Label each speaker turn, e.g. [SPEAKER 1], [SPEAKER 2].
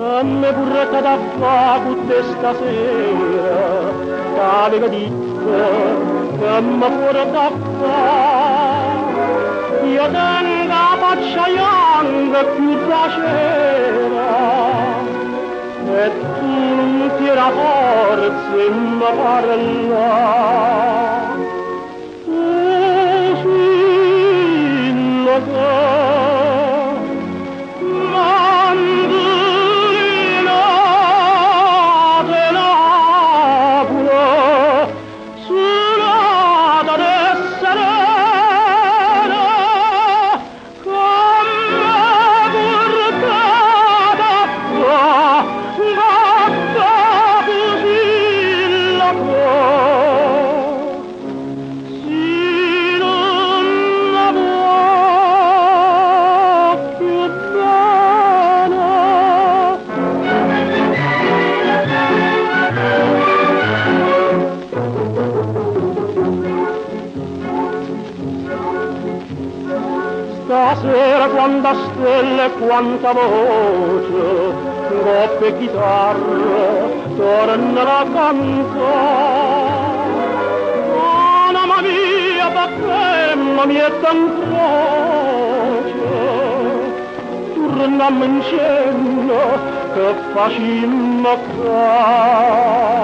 [SPEAKER 1] a me burrata da fuoco stasera, tale che dico che mi porta qua. Io tengo la faccia bianca più da cera, e tu non ti la forza e mi parla. Tu sì, lo so, stasera quanta stella e quanta voce, coppe e chitarra, torna a cantare. Anima mia, perché mi è tan croce, torniamo insieme che facciamo qua.